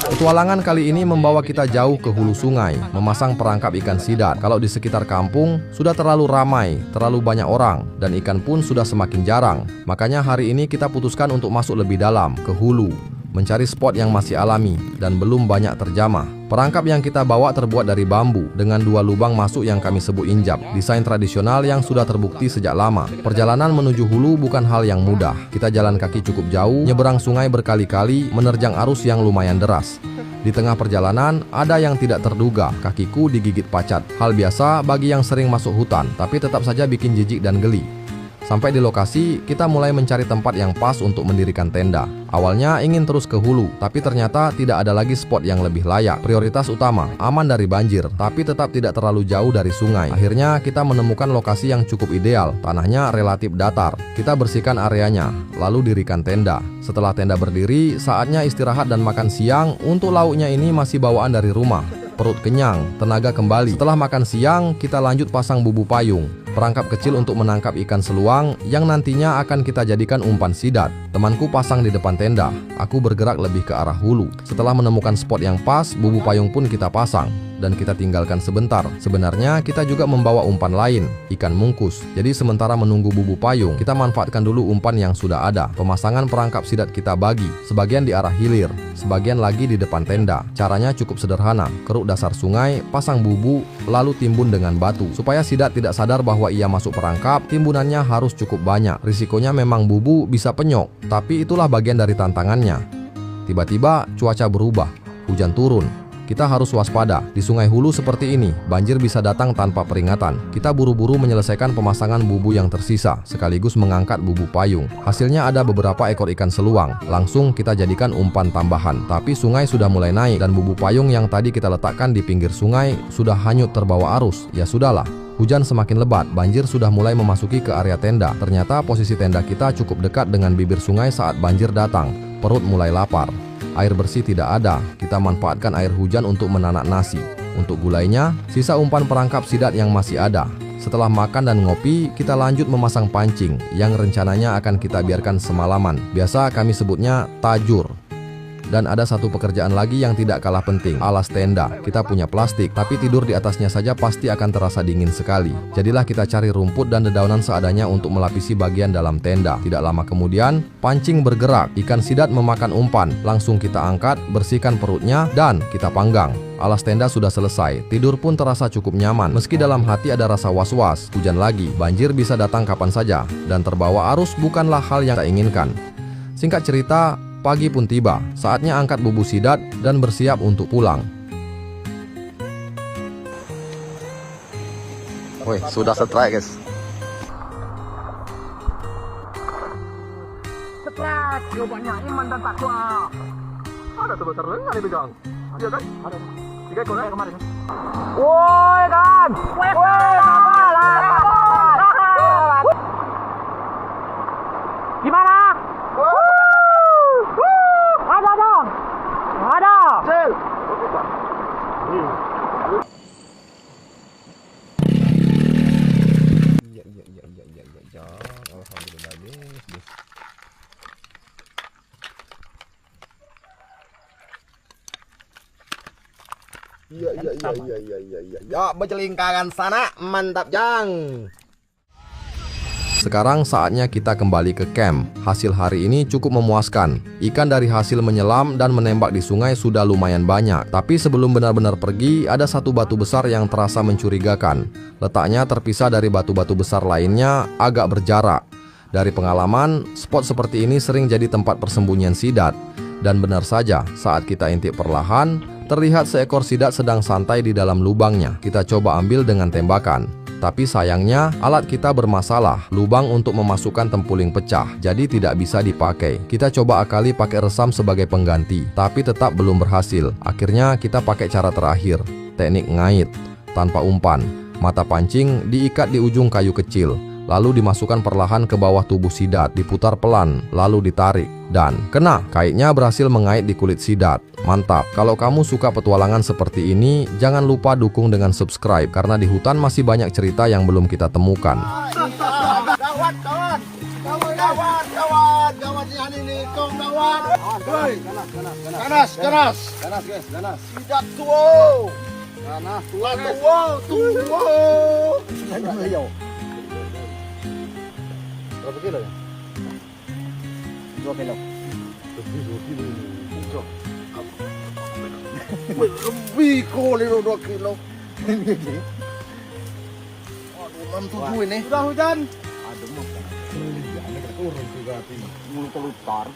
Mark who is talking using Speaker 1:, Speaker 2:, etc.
Speaker 1: Petualangan kali ini membawa kita jauh ke hulu sungai, memasang perangkap ikan sidat. Kalau di sekitar kampung sudah terlalu ramai, terlalu banyak orang, dan ikan pun sudah semakin jarang. Makanya hari ini kita putuskan untuk masuk lebih dalam, ke hulu, mencari spot yang masih alami dan belum banyak terjamah. Perangkap yang kita bawa terbuat dari bambu dengan 2 lubang masuk yang kami sebut injap, desain tradisional yang sudah terbukti sejak lama. Perjalanan menuju hulu bukan hal yang mudah. Kita jalan kaki cukup jauh, nyeberang sungai berkali-kali, menerjang arus yang lumayan deras. Di tengah perjalanan, ada yang tidak terduga, kakiku digigit pacat. Hal biasa bagi yang sering masuk hutan, tapi tetap saja bikin jijik dan geli. Sampai di lokasi, kita mulai mencari tempat yang pas untuk mendirikan tenda. Awalnya ingin terus ke hulu, tapi ternyata tidak ada lagi spot yang lebih layak. Prioritas utama, aman dari banjir, tapi tetap tidak terlalu jauh dari sungai. Akhirnya kita menemukan lokasi yang cukup ideal, tanahnya relatif datar. Kita bersihkan areanya, lalu dirikan tenda. Setelah tenda berdiri, saatnya istirahat dan makan siang. Untuk lauknya ini masih bawaan dari rumah. Perut kenyang, tenaga kembali. Setelah makan siang, kita lanjut pasang bubu payung, perangkap kecil untuk menangkap ikan seluang yang nantinya akan kita jadikan umpan sidat. Temanku pasang di depan tenda, aku bergerak lebih ke arah hulu. Setelah menemukan spot yang pas, bubu payung pun kita pasang dan kita tinggalkan sebentar. Sebenarnya kita juga membawa umpan lain, ikan mungkus. Jadi sementara menunggu bubu payung, kita manfaatkan dulu umpan yang sudah ada. Pemasangan perangkap sidat kita bagi, sebagian di arah hilir, sebagian lagi di depan tenda. Caranya cukup sederhana, keruk dasar sungai, pasang bubu, lalu timbun dengan batu. Supaya sidat tidak sadar bahwa ia masuk perangkap, timbunannya harus cukup banyak. Risikonya memang bubu bisa penyok, tapi itulah bagian dari tantangannya. Tiba-tiba cuaca berubah, hujan turun. Kita harus waspada. Di sungai hulu seperti ini, banjir bisa datang tanpa peringatan. Kita buru-buru menyelesaikan pemasangan bubu yang tersisa, sekaligus mengangkat bubu payung. Hasilnya ada beberapa ekor ikan seluang. Langsung kita jadikan umpan tambahan. Tapi sungai sudah mulai naik dan bubu payung yang tadi kita letakkan di pinggir sungai sudah hanyut terbawa arus. Ya sudahlah. Hujan semakin lebat, banjir sudah mulai memasuki ke area tenda. Ternyata posisi tenda kita cukup dekat dengan bibir sungai saat banjir datang. Perut mulai lapar. Air bersih tidak ada, kita manfaatkan air hujan untuk menanak nasi. Untuk gulainya, sisa umpan perangkap sidat yang masih ada. Setelah makan dan ngopi, kita lanjut memasang pancing yang rencananya akan kita biarkan semalaman. Biasa kami sebutnya tajur. Dan ada satu pekerjaan lagi yang tidak kalah penting, alas tenda. Kita punya plastik, tapi tidur di atasnya saja pasti akan terasa dingin sekali. Jadilah kita cari rumput dan dedaunan seadanya untuk melapisi bagian dalam tenda. Tidak lama kemudian, pancing bergerak, ikan sidat memakan umpan. Langsung kita angkat, bersihkan perutnya, dan kita panggang. Alas tenda sudah selesai, tidur pun terasa cukup nyaman. Meski dalam hati ada rasa was-was, hujan lagi, banjir bisa datang kapan saja, dan terbawa arus bukanlah hal yang kita inginkan. Singkat cerita, pagi pun tiba, saatnya angkat bubu sidat dan bersiap untuk pulang. Woi, sudah strike guys.
Speaker 2: Strike, jawabannya iman dan takwa. Ada sebesar lengan dipegang. Iya kan? Ada. 3 ekor kayak kemarin. Woi kan. Woi, gimana? Ada. Sel. Iya. Alhamdulillah guys. Iya. Ya, bercelingkangan sana, mantap jang.
Speaker 1: Sekarang saatnya kita kembali ke camp. Hasil hari ini cukup memuaskan. Ikan dari hasil menyelam dan menembak di sungai sudah lumayan banyak. Tapi sebelum benar-benar pergi, ada satu batu besar yang terasa mencurigakan. Letaknya terpisah dari batu-batu besar lainnya, agak berjarak. Dari pengalaman, spot seperti ini sering jadi tempat persembunyian sidat. Dan benar saja, saat kita intip perlahan, terlihat seekor sidat sedang santai di dalam lubangnya. Kita coba ambil dengan tembakan. Tapi sayangnya alat kita bermasalah, lubang untuk memasukkan tempuling pecah, jadi tidak bisa dipakai. Kita coba akali pakai resam sebagai pengganti, tapi tetap belum berhasil. Akhirnya kita pakai cara terakhir, teknik ngait, tanpa umpan. Mata pancing diikat di ujung kayu kecil, lalu dimasukkan perlahan ke bawah tubuh sidat, diputar pelan, lalu ditarik. Dan kena, kaitnya berhasil mengait di kulit sidat. Mantap. Kalau kamu suka petualangan seperti ini, jangan lupa dukung dengan subscribe, karena di hutan masih banyak cerita yang belum kita temukan.
Speaker 2: Gawat ini, gawat. Woi.
Speaker 3: Ganas.
Speaker 2: Ganas, ganas.
Speaker 3: Ganas guys, ganas.
Speaker 2: Sidat tuwo.
Speaker 3: Ganas.
Speaker 2: Tuwo.
Speaker 3: Berapa kilo ya?
Speaker 2: 2 kilo.
Speaker 3: Lebih 2 kilo ini.
Speaker 2: Lebih kali 2 kilo. Aduh, 67 ini.
Speaker 3: Sudah hujan.
Speaker 2: Aduh, mau.
Speaker 3: Ini turun juga hatinya.
Speaker 2: Mulut kelutar.